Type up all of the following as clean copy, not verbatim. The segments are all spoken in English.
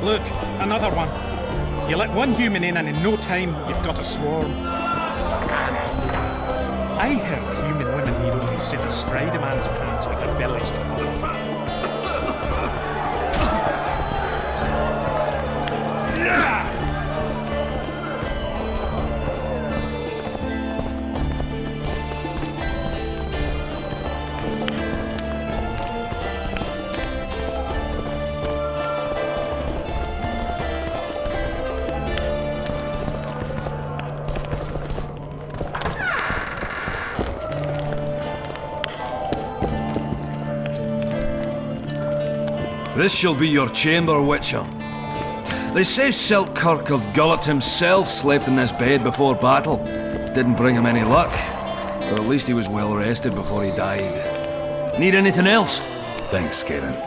Look, another one. You let one human in and in no time you've got a swarm. I heard human women need only sit astride a man's pants for their bellies to puff. This shall be your chamber, Witcher. They say Selkirk of Gullet himself slept in this bed before battle. Didn't bring him any luck. Or at least he was well rested before he died. Need anything else? Thanks, Quedan.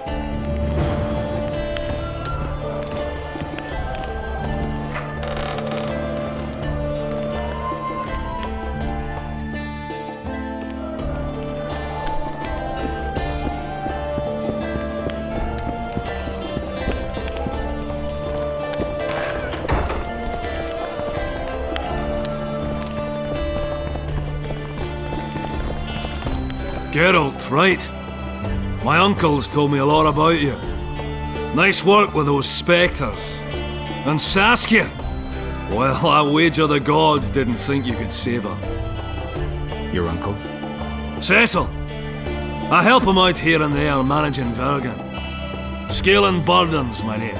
Geralt, right. My uncles told me a lot about you. Nice work with those spectres. And Saskia? Well, I wager the gods didn't think you could save her. Your uncle? Cecil. I help him out here and there managing Vergen. Scaling burdens, my name.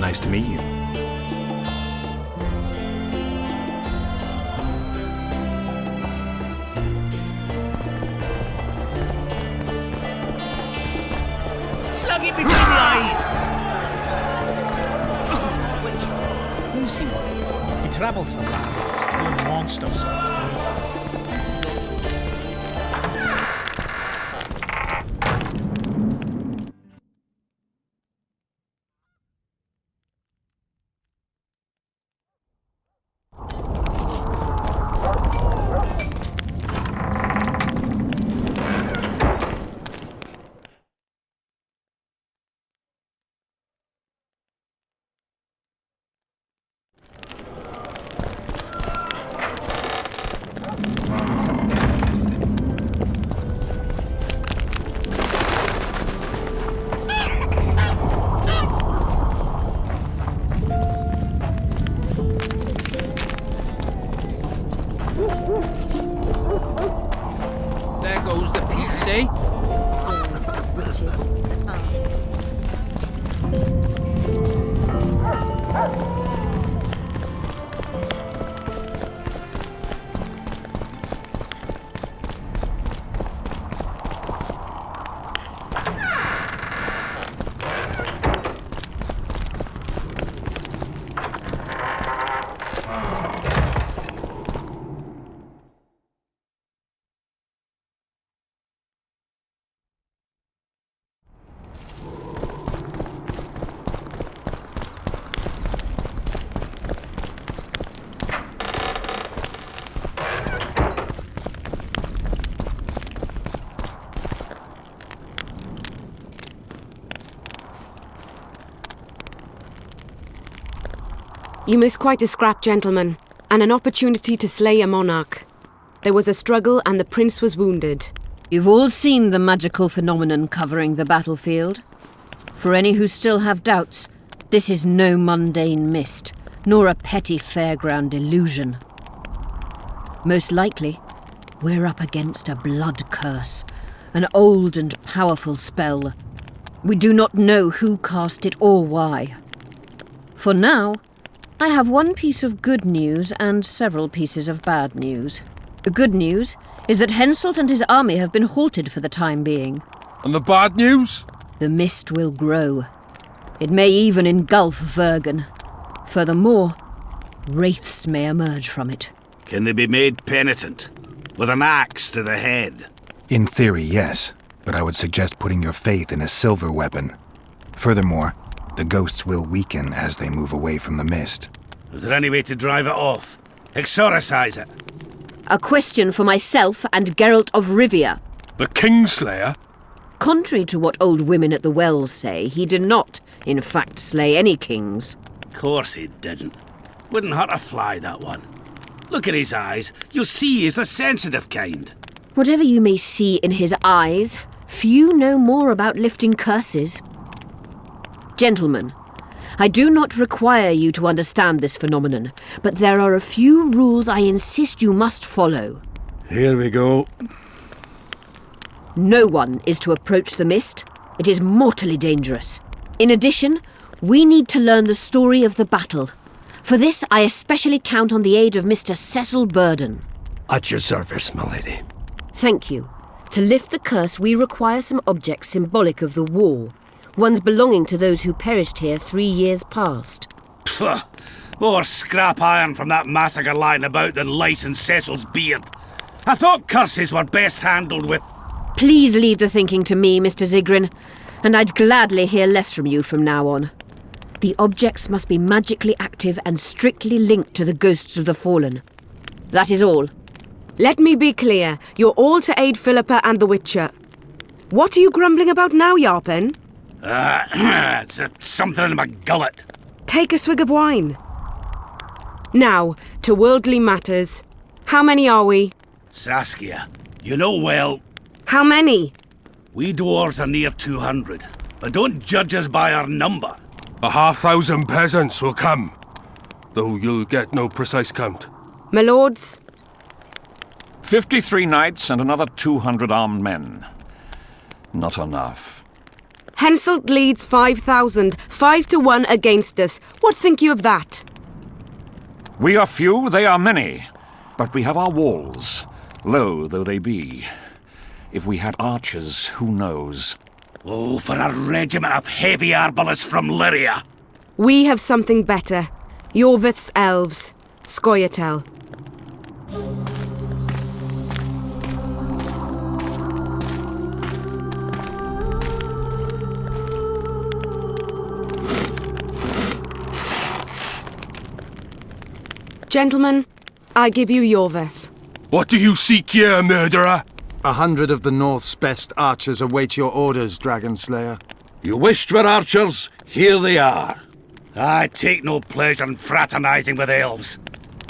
Nice to meet you. Slug it between the eyes! Who's he? He travels the land, killing monsters for There goes the piece, eh? Schools of witches. You missed quite a scrap, gentlemen, and an opportunity to slay a monarch. There was a struggle and the prince was wounded. You've all seen the magical phenomenon covering the battlefield. For any who still have doubts, this is no mundane mist, nor a petty fairground illusion. Most likely, we're up against a blood curse, an old and powerful spell. We do not know who cast it or why. For now, I have one piece of good news and several pieces of bad news. The good news is that Henselt and his army have been halted for the time being. And the bad news? The mist will grow. It may even engulf Vergen. Furthermore, wraiths may emerge from it. Can they be made penitent? With an axe to the head? In theory, yes. But I would suggest putting your faith in a silver weapon. Furthermore, the ghosts will weaken as they move away from the mist. Is there any way to drive it off? Exorcise it? A question for myself and Geralt of Rivia. The Kingslayer? Contrary to what old women at the wells say, he did not, in fact, slay any kings. Of course he didn't. Wouldn't hurt a fly, that one. Look at his eyes. You'll see he's the sensitive kind. Whatever you may see in his eyes, few know more about lifting curses. Gentlemen, I do not require you to understand this phenomenon, but there are a few rules I insist you must follow. Here we go. No one is to approach the mist. It is mortally dangerous. In addition, we need to learn the story of the battle. For this, I especially count on the aid of Mr. Cecil Burden. At your service, my lady. Thank you. To lift the curse, we require some objects symbolic of the war. Ones belonging to those who perished here 3 years past. Pfft. More scrap iron from that massacre lying about than lice in Cecil's beard. I thought curses were best handled with... Please leave the thinking to me, Mr. Zigrin, and I'd gladly hear less from you from now on. The objects must be magically active and strictly linked to the ghosts of the fallen. That is all. Let me be clear. You're all to aid Philippa and the Witcher. What are you grumbling about now, Yarpen? It's something in my gullet. Take a swig of wine. Now, to worldly matters. How many are we? Saskia, you know well... How many? We dwarves are near 200, but don't judge us by our number. 1,000 peasants will come, though you'll get no precise count. My lords? 53 knights and another 200 armed men. Not enough. Henselt leads 5,000, 5 to 1 against us. What think you of that? We are few, they are many, but we have our walls, low though they be. If we had archers, who knows? Oh, for a regiment of heavy arbalists from Lyria. We have something better. Yorvith's elves. Scoia'tael. Gentlemen, I give you Yorvith. What do you seek here, murderer? 100 of the North's best archers await your orders, Dragon Slayer. You wished for archers? Here they are. I take no pleasure in fraternising with elves.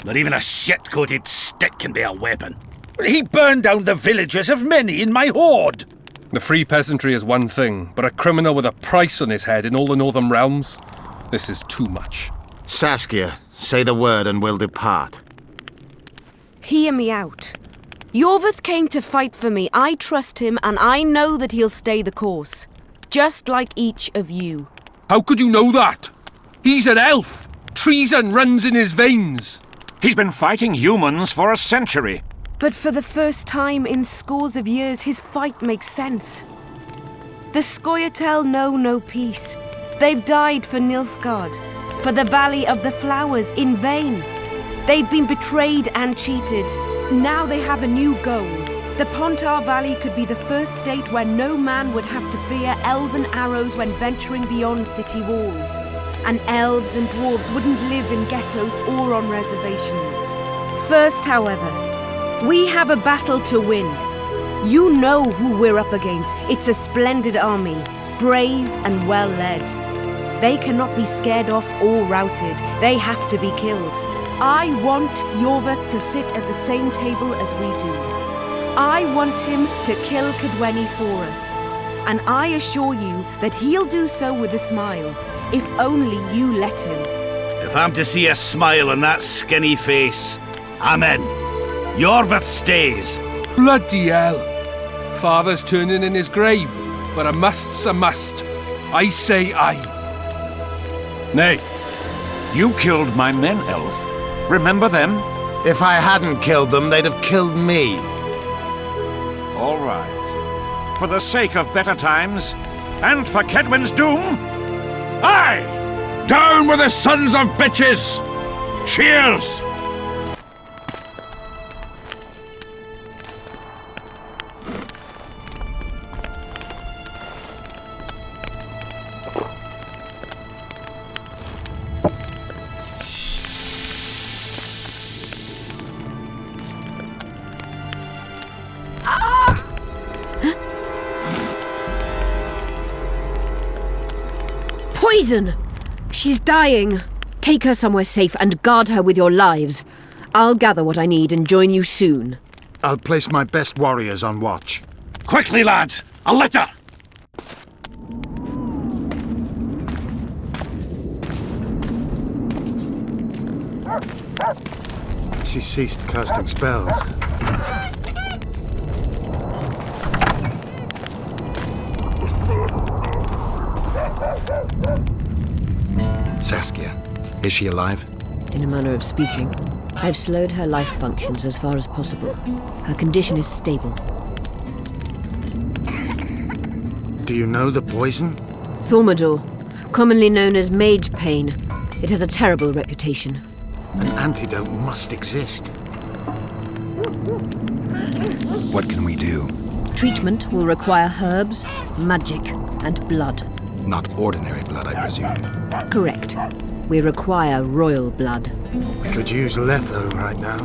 But even a shit-coated stick can be a weapon. He burned down the villages of many in my horde. The free peasantry is one thing, but a criminal with a price on his head in all the Northern realms? This is too much. Saskia, say the word and we'll depart. Hear me out. Yorvith came to fight for me. I trust him, and I know that he'll stay the course. Just like each of you. How could you know that? He's an elf. Treason runs in his veins. He's been fighting humans for a century. But for the first time in scores of years, his fight makes sense. The Scoia'tael know no peace. They've died for Nilfgaard, for the Valley of the Flowers, in vain. They've been betrayed and cheated. Now they have a new goal. The Pontar Valley could be the first state where no man would have to fear elven arrows when venturing beyond city walls. And elves and dwarves wouldn't live in ghettos or on reservations. First, however, we have a battle to win. You know who we're up against. It's a splendid army, brave and well led. They cannot be scared off or routed. They have to be killed. I want Yorvith to sit at the same table as we do. I want him to kill Cadwenny for us. And I assure you that he'll do so with a smile, if only you let him. If I'm to see a smile on that skinny face, I'm in. Yorvith stays. Bloody hell. Father's turning in his grave, but a must's a must. I say aye. Nay. You killed my men, Elf. Remember them? If I hadn't killed them, they'd have killed me. All right. For the sake of better times, and for Kedwin's doom, aye! Down with the sons of bitches! Cheers! Poison! She's dying. Take her somewhere safe and guard her with your lives. I'll gather what I need and join you soon. I'll place my best warriors on watch. Quickly, lads! A litter! She ceased casting spells. Saskia, is she alive? In a manner of speaking, I've slowed her life functions as far as possible. Her condition is stable. Do you know the poison? Thaumadour, commonly known as mage pain. It has a terrible reputation. An antidote must exist. What can we do? Treatment will require herbs, magic, and blood. Not ordinary blood, I presume. Correct. We require royal blood. We could use Letho right now.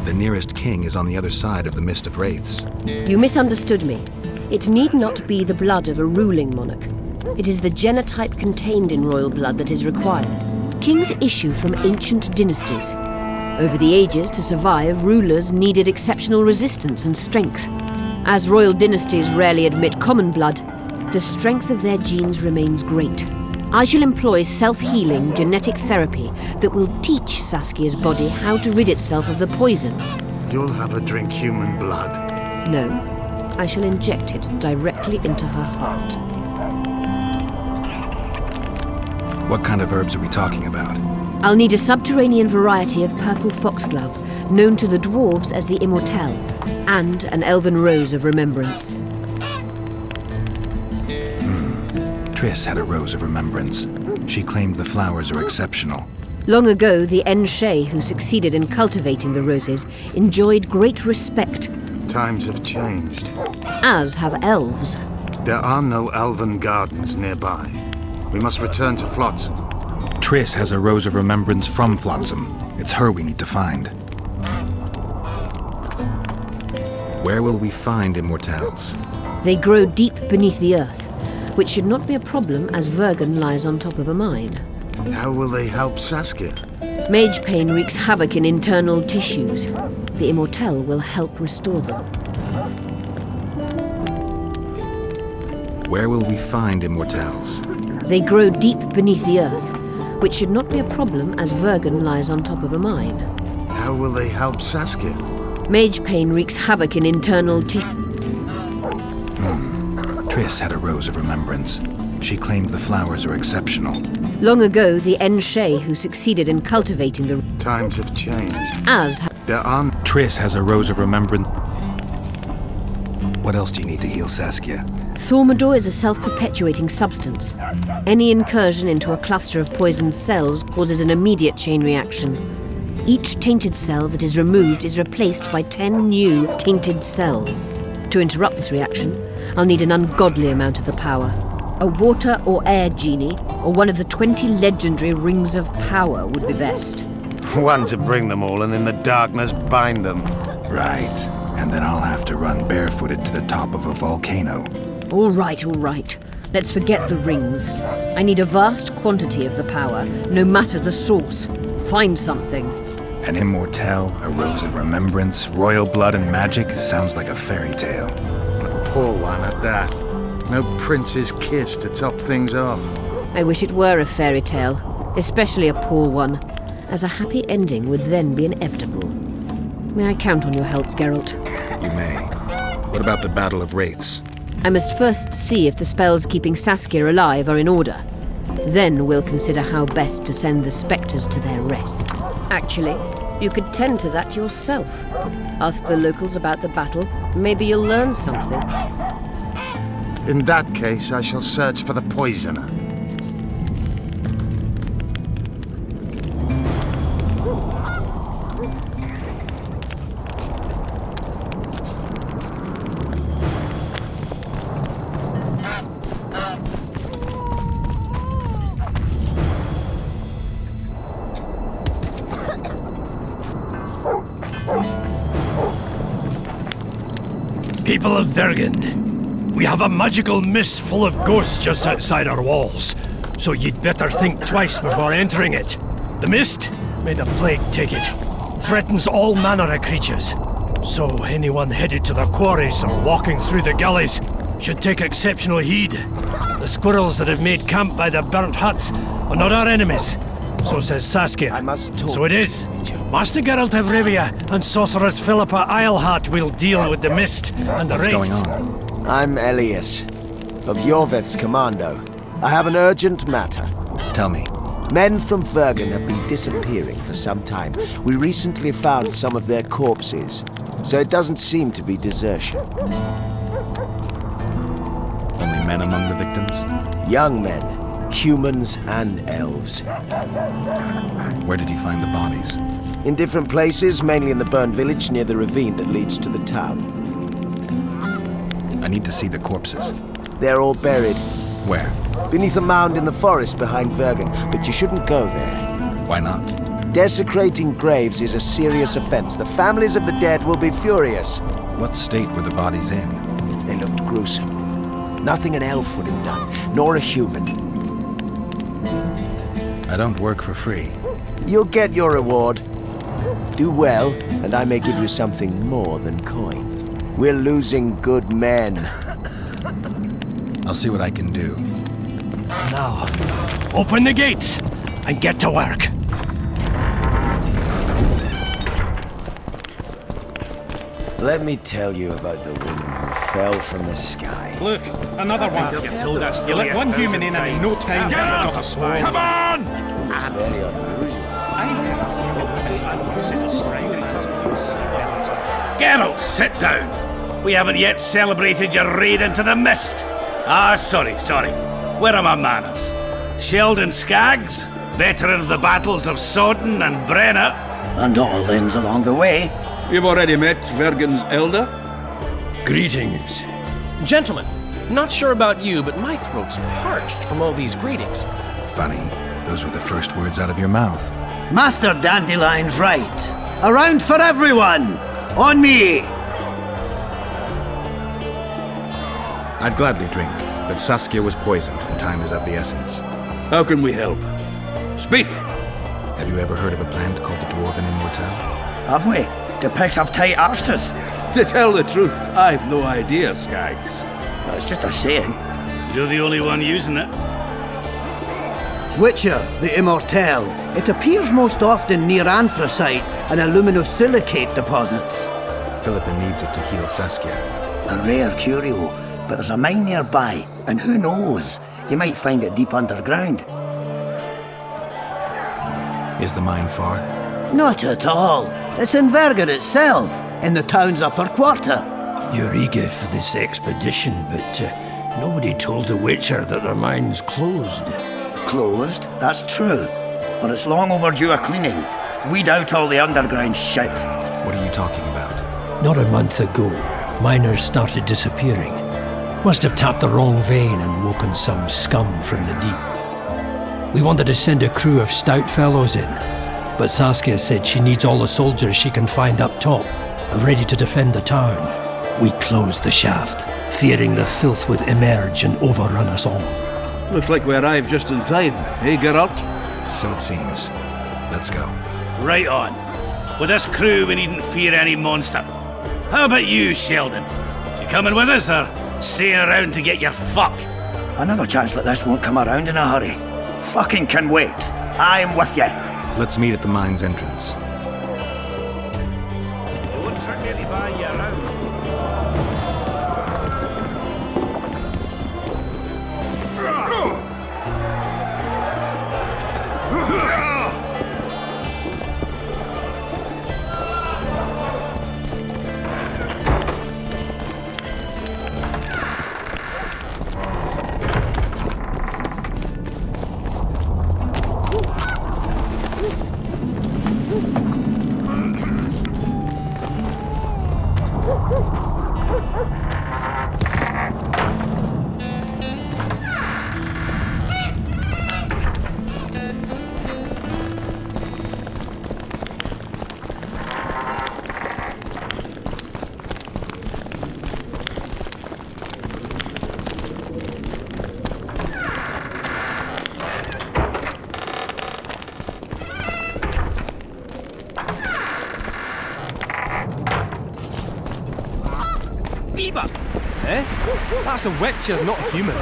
The nearest king is on the other side of the Mist of Wraiths. You misunderstood me. It need not be the blood of a ruling monarch. It is the genotype contained in royal blood that is required. Kings issue from ancient dynasties. Over the ages, to survive, rulers needed exceptional resistance and strength. As royal dynasties rarely admit common blood, the strength of their genes remains great. I shall employ self-healing genetic therapy that will teach Saskia's body how to rid itself of the poison. You'll have her drink human blood. No, I shall inject it directly into her heart. What kind of herbs are we talking about? I'll need a subterranean variety of purple foxglove, known to the dwarves as the immortelle, and an elven rose of remembrance. Triss had a rose of remembrance. She claimed the flowers are exceptional. Long ago, the Enshe, who succeeded in cultivating the roses, enjoyed great respect. Times have changed. As have elves. There are no elven gardens nearby. We must return to Flotsam. Triss has a rose of remembrance from Flotsam. It's her we need to find. Where will we find immortelles? They grow deep beneath the earth, which should not be a problem as Vergen lies on top of a mine. How will they help Saskia? Mage pain wreaks havoc in internal tissues. The immortelle will help restore them. Where will we find immortelles? They grow deep beneath the earth, which should not be a problem as Vergen lies on top of a mine. How will they help Saskia? Mage pain wreaks havoc in internal tissues. Triss had a rose of remembrance. She claimed the flowers are exceptional. Long ago, the Enshe, who succeeded in cultivating the... Times have changed. There are... Triss has a rose of remembrance. What else do you need to heal Saskia? Thaumadour is a self-perpetuating substance. Any incursion into a cluster of poisoned cells causes an immediate chain reaction. Each tainted cell that is removed is replaced by 10 new tainted cells. To interrupt this reaction, I'll need an ungodly amount of the power. A water or air genie, or one of the 20 legendary rings of power would be best. One to bring them all and in the darkness bind them. Right. And then I'll have to run barefooted to the top of a volcano. All right. Let's forget the rings. I need a vast quantity of the power, no matter the source. Find something. An immortelle, a rose of remembrance, royal blood and magic sounds like a fairy tale. A poor one at that. No prince's kiss to top things off. I wish it were a fairy tale, especially a poor one, as a happy ending would then be inevitable. May I count on your help, Geralt? You may. What about the Battle of Wraiths? I must first see if the spells keeping Saskia alive are in order. Then we'll consider how best to send the spectres to their rest. Actually, you could tend to that yourself. Ask the locals about the battle. Maybe you'll learn something. In that case, I shall search for the poisoner. People of Vergen, we have a magical mist full of ghosts just outside our walls, so you'd better think twice before entering it. The mist, may the plague take it, threatens all manner of creatures. So anyone headed to the quarries or walking through the gullies should take exceptional heed. The squirrels that have made camp by the burnt huts are not our enemies, so says Saskia. I must talk. So it is. Master Geralt de Rivia and Sorceress Philippa Eilhart will deal with the mist and the wraiths. What's going on? I'm Elias, of Jorveth's commando. I have an urgent matter. Tell me. Men from Vergen have been disappearing for some time. We recently found some of their corpses, so it doesn't seem to be desertion. Only men among the victims? Young men, humans and elves. Where did you find the bodies? In different places, mainly in the burned village near the ravine that leads to the town. I need to see the corpses. They're all buried. Where? Beneath a mound in the forest behind Vergen, but you shouldn't go there. Why not? Desecrating graves is a serious offense. The families of the dead will be furious. What state were the bodies in? They looked gruesome. Nothing an elf would have done, nor a human. I don't work for free. You'll get your reward. Do well, and I may give you something more than coin. We're losing good men. I'll see what I can do. Now, open the gates and get to work. Let me tell you about the woman who fell from the sky. Look, another one. You've told us You let one human in and in no time you've got a swarm. Come on! It's very unusual. I heard human women sit astride. Geralt, sit down. We haven't yet celebrated your raid into the mist. Sorry. Where are my manners? Sheldon Skaggs, veteran of the battles of Sodden and Brenna. And all inns along the way. You've already met Vergen's elder? Greetings. Gentlemen, not sure about you, but my throat's parched from all these greetings. Funny. Those were the first words out of your mouth. Master Dandelion's right. Around for everyone! On me! I'd gladly drink, but Saskia was poisoned and time is of the essence. How can we help? Speak! Have you ever heard of a plant called the Dwarven Immortelle? Have we? The pigs have tight arses. To tell the truth, I've no idea, Skaggs. It's just a saying. You're the only one using it. Witcher, the Immortelle. It appears most often near anthracite and aluminosilicate deposits. Philippa needs it to heal Saskia. A rare curio, but there's a mine nearby, and who knows? You might find it deep underground. Is the mine far? Not at all. It's in Vergen itself, in the town's upper quarter. You're eager for this expedition, but nobody told the Witcher that their mine's closed. Closed, that's true. But it's long overdue a cleaning. Weed out all the underground shit. What are you talking about? Not a month ago, miners started disappearing. Must have tapped the wrong vein and woken some scum from the deep. We wanted to send a crew of stout fellows in, but Saskia said she needs all the soldiers she can find up top, ready to defend the town. We closed the shaft, fearing the filth would emerge and overrun us all. Looks like we arrived just in time, eh, Geralt? So it seems. Let's go. Right on. With this crew, we needn't fear any monster. How about you, Sheldon? You coming with us, or staying around to get your fuck? Another chance like this won't come around in a hurry. Fucking can wait. I'm with you. Let's meet at the mine's entrance. They won't certainly buy you around. beaver. Eh? That's a witcher, not a human.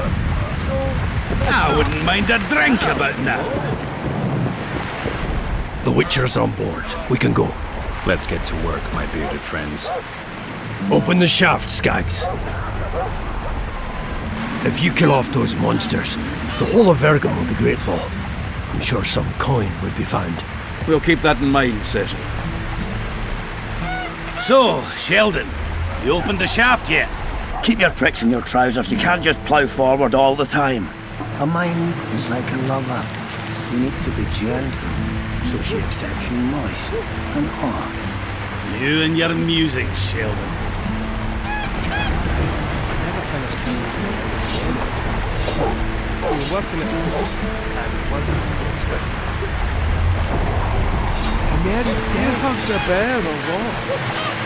I wouldn't mind a drink about now. The Witcher's on board. We can go. Let's get to work, my bearded friends. Open the shaft, Skags. If you kill off those monsters, the whole of Vergum will be grateful. I'm sure some coin would be found. We'll keep that in mind, Cecil. So, Sheldon, you opened the shaft yet? Keep your pricks in your trousers. You can't just plough forward all the time. A mind is like a lover. You need to be gentle, so she accepts you moist and hot. You and your music, Sheldon. We're working at this, and once Mary's dead. Hugs the bear or what?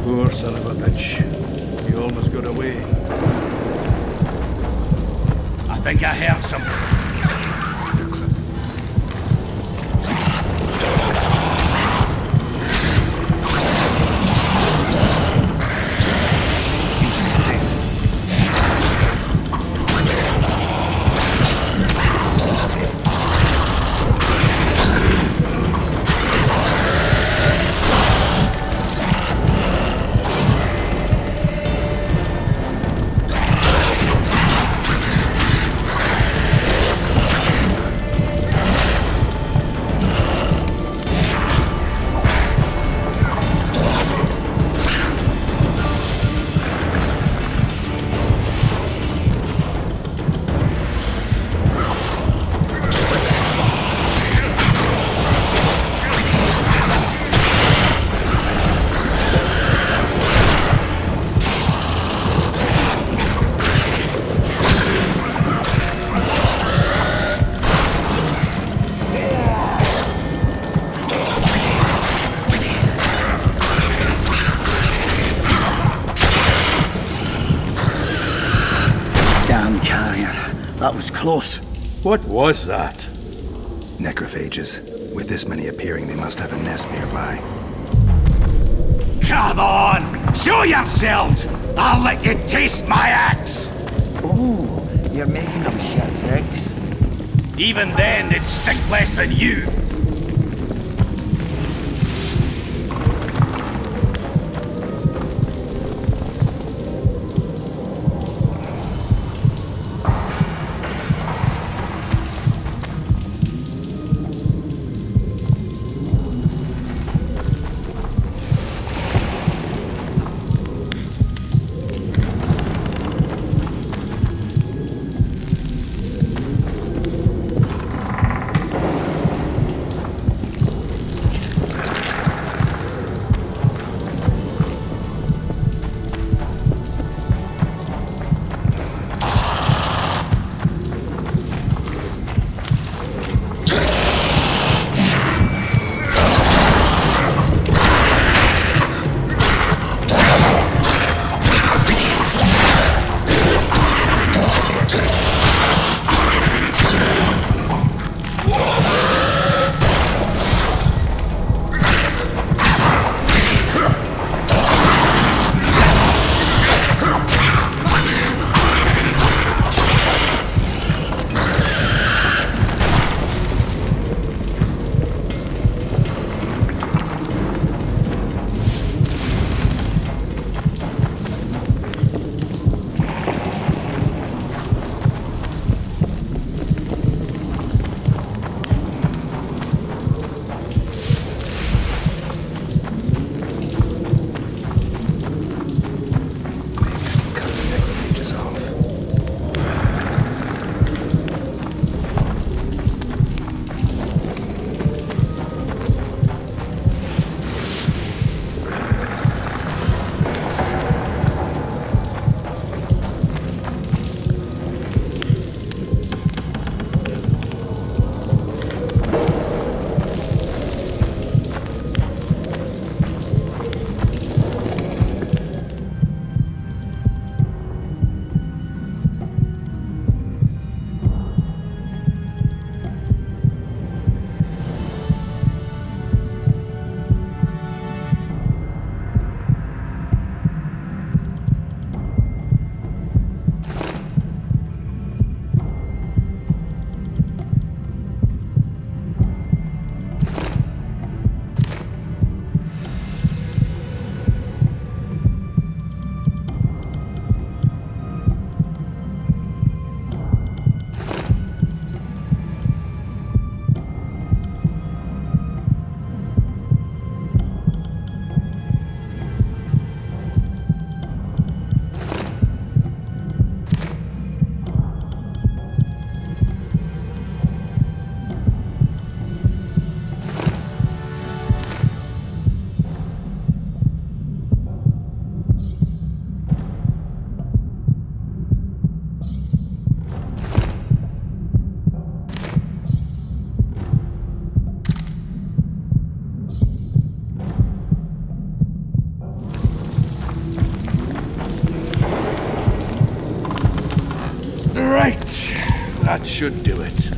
Poor son of a bitch. He almost got away. I think I heard something. That was close. What was that? Necrophages. With this many appearing, they must have a nest nearby. Come on! Show yourselves! I'll let you taste my axe! Oh, you're making them shit bricks. Even then, they'd stink less than you. Right. That should do it.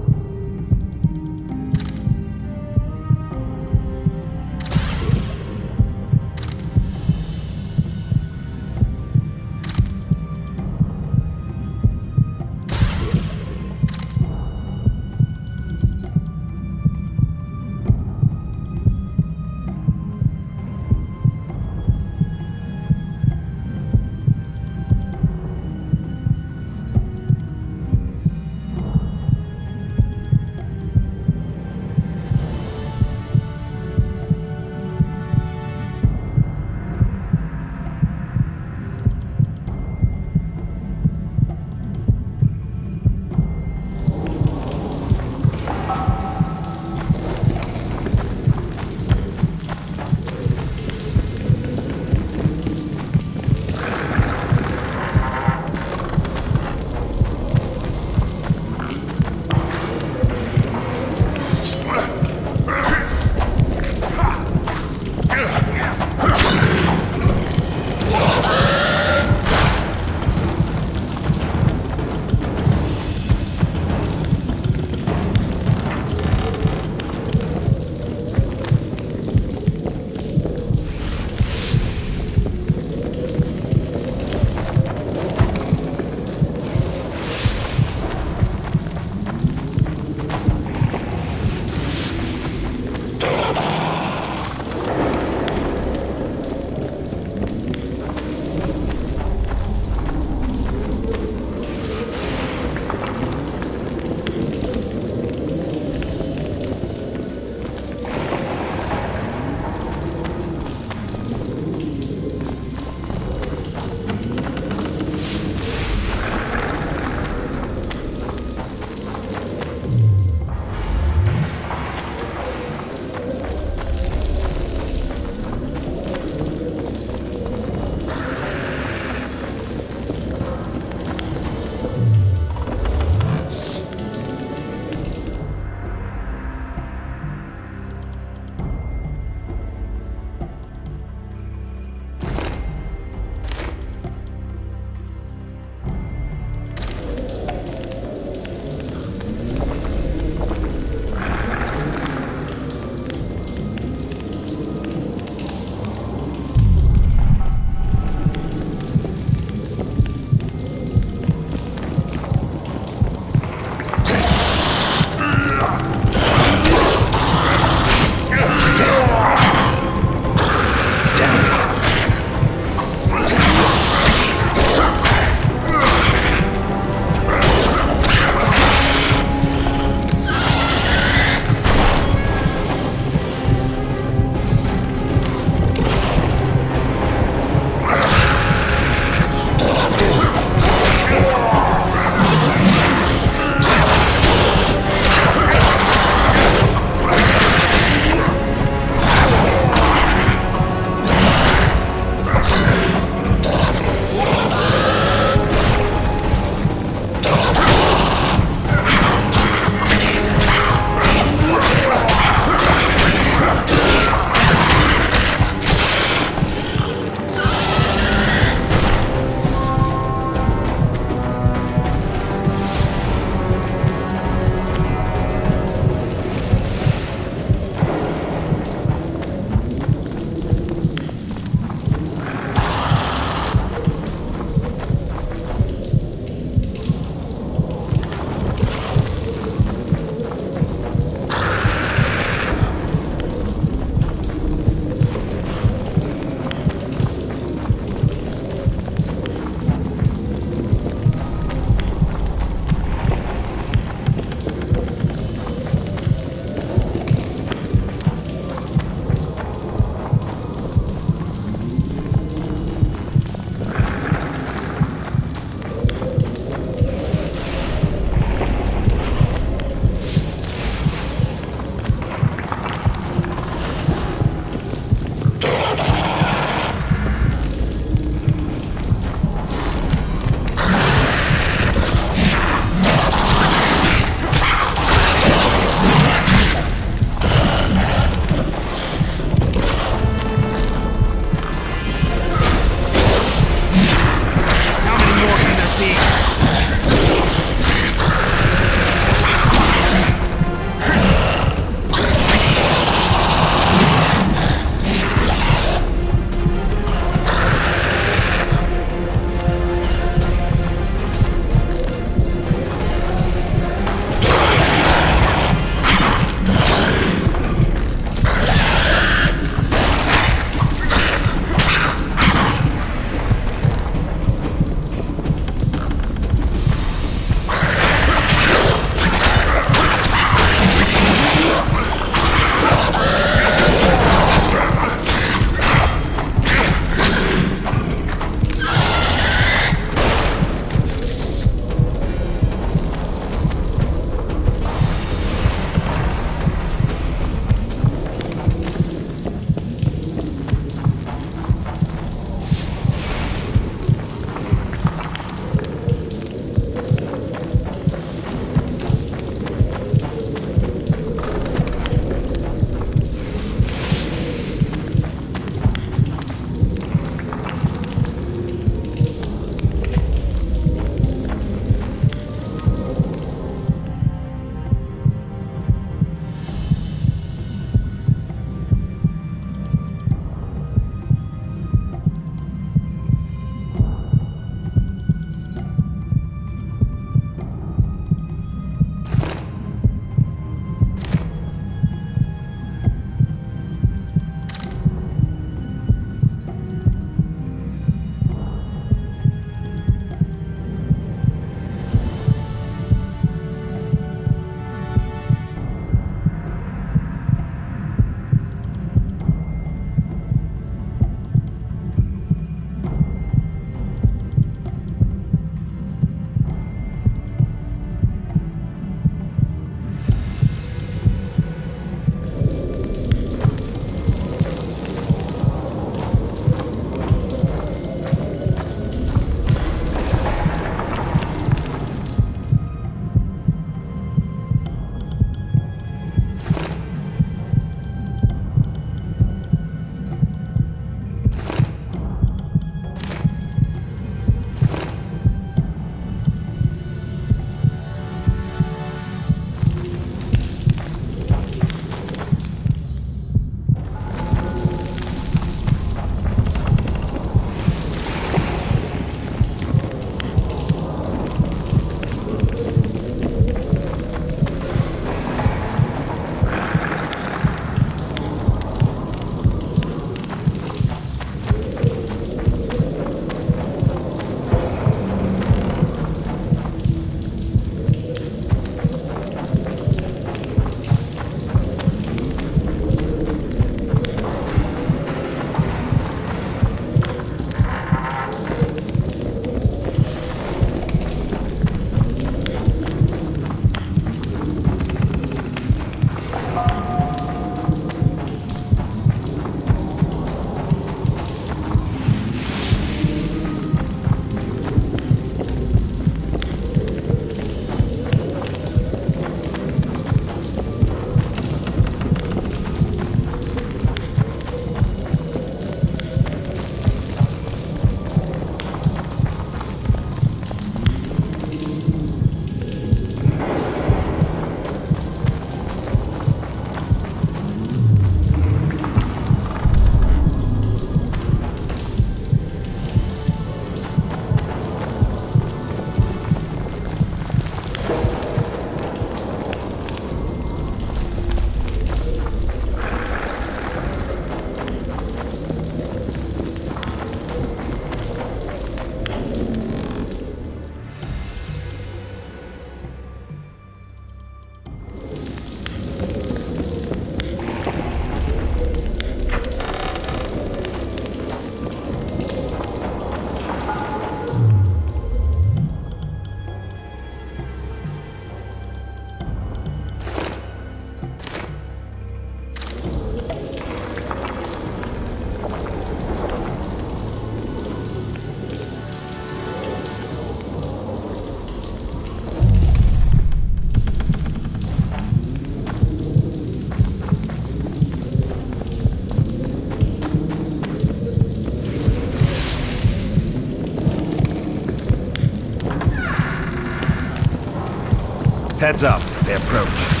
Heads up, they approach.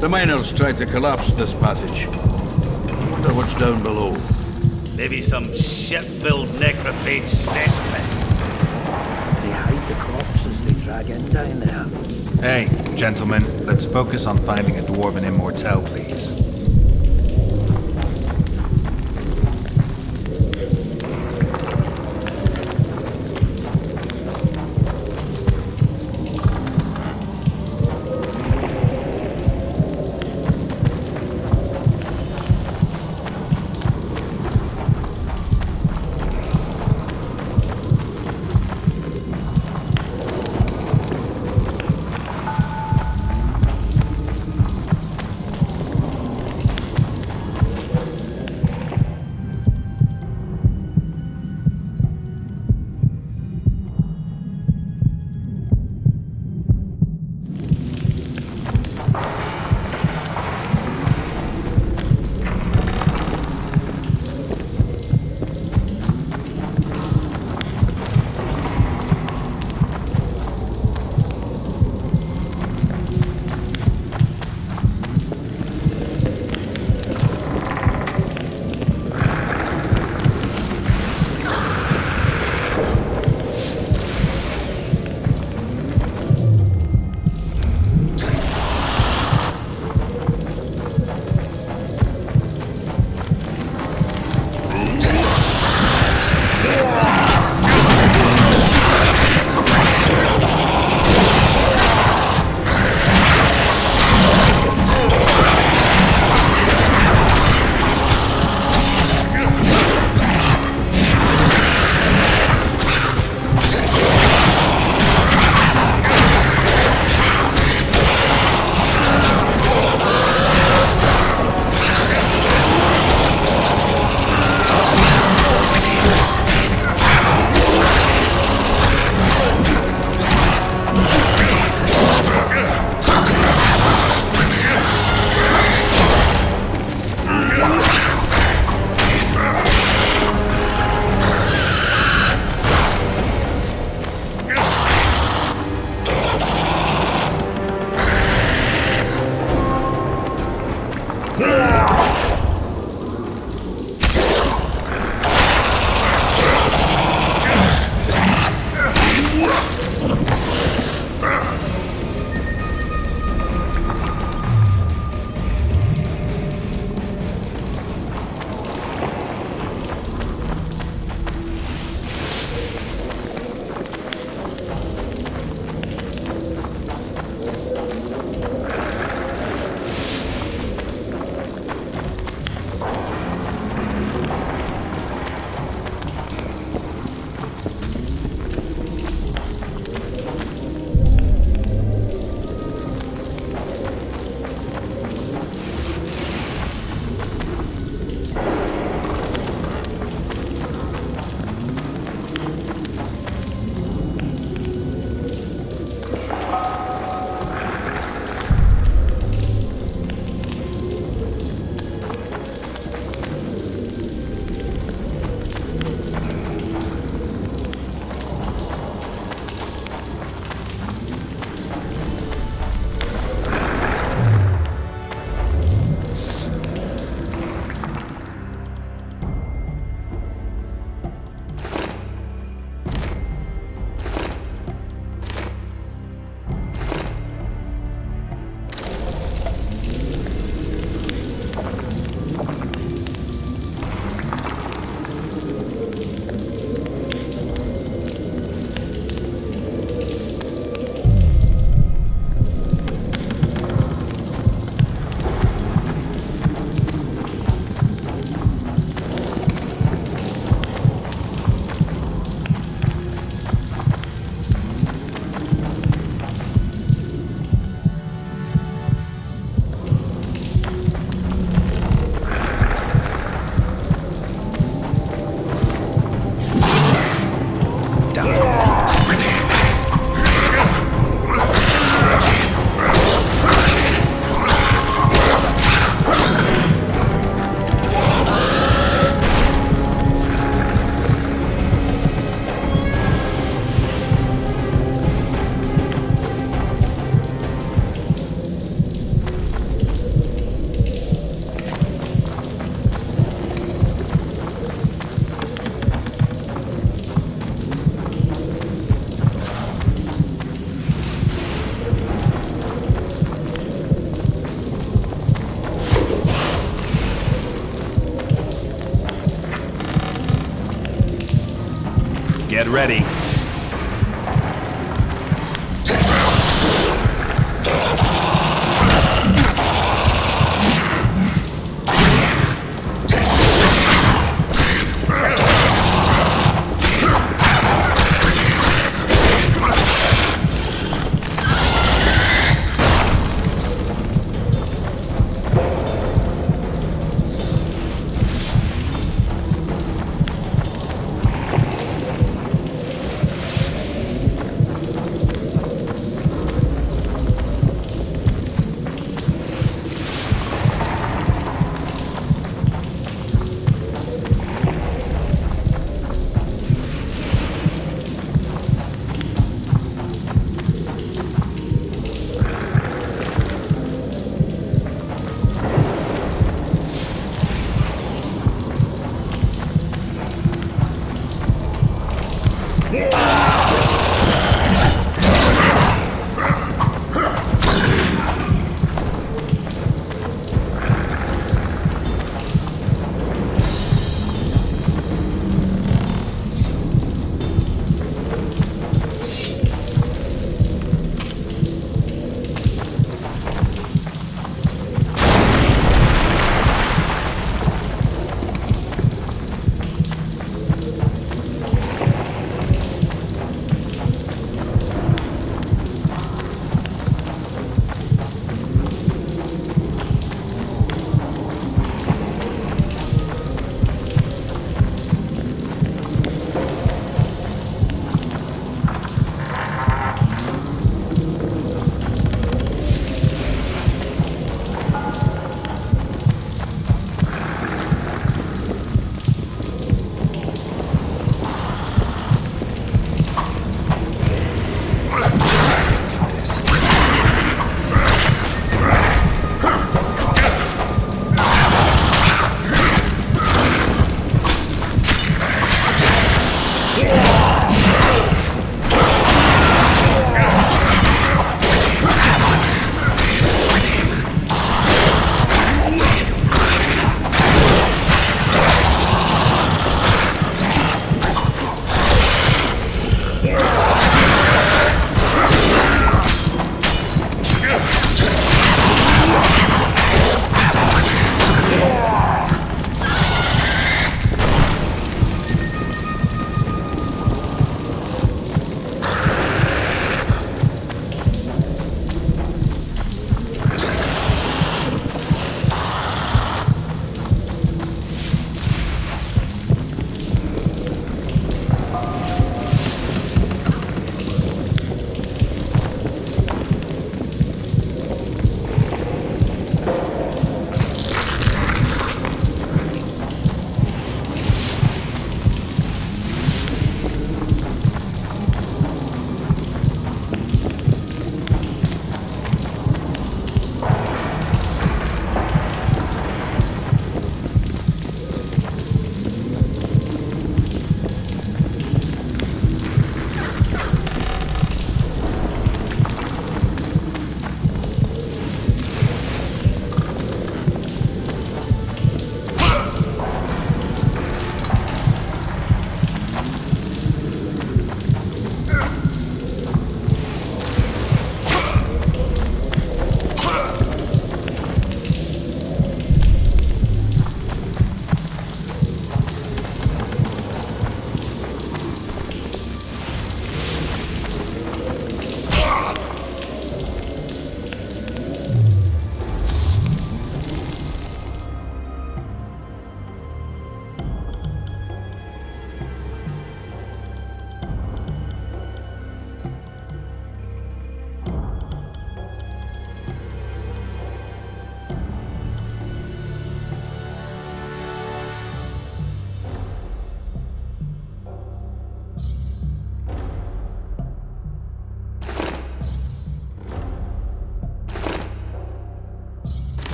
The miners tried to collapse this passage. Wonder what's down below. Maybe some shit-filled necrophage cesspit. They hide the corpses they drag in down there. Hey, gentlemen, let's focus on finding a dwarven immortal, please. Get ready.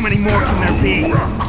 many more can there be?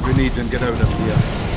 we need and get out of here.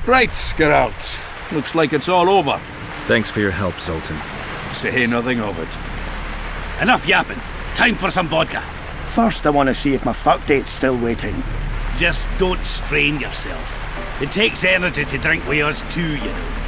Right, Geralt. Looks like it's all over. Thanks for your help, Zoltan. Say nothing of it. Enough yapping. Time for some vodka. First, I want to see if my fuck date's still waiting. Just don't strain yourself. It takes energy to drink with us too, you know.